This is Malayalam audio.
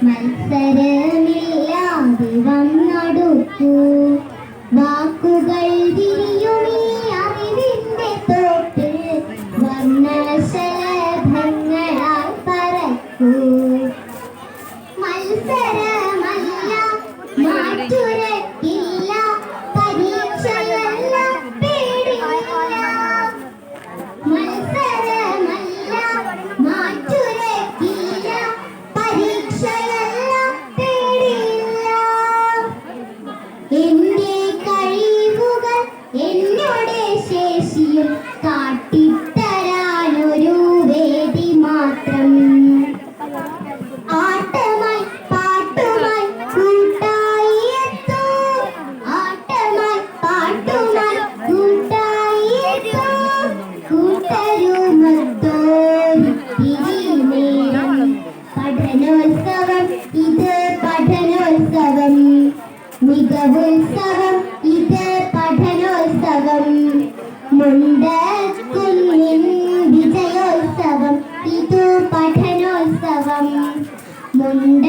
മത്സരമില്ലാതെ വന്നടുക്കൂ വാക്കുകൾ തിരിയുമീ അറിവിന്റെ തോട്ടിൽ വർണ്ണശലഭങ്ങളാൽ പറക്കൂ മത്സരമല്ല മാറ്റുരക്കില്ല പരീക്ഷയല്ല പേടിയില്ല മത്സരമല്ല മാറ്റുരക്കില്ല പരീക്ഷയല്ല പേടിയില്ല എന്റെ കഴിവുകൾ എന്നോട് ശേഷിയും കാട്ടിത്തരാനൊരു വേദി മാത്രം ആട്ടമായി പാട്ടുമായി കൂട്ടായി എത്തൂ ആട്ടമായി പാട്ടുമായി കൂട്ടായി എത്തൂ കൂട്ടരുമത്തോരിത്തിരിനേരം പഠനോത്സവം ഇത് പഠനോത്സവം മികവുത്സവം ഇത് പഠനോത്സവം മുണ്ടക്കുന്നിൻ വിജയോത്സവം ഇതു പഠനോത്സവം മുണ്ട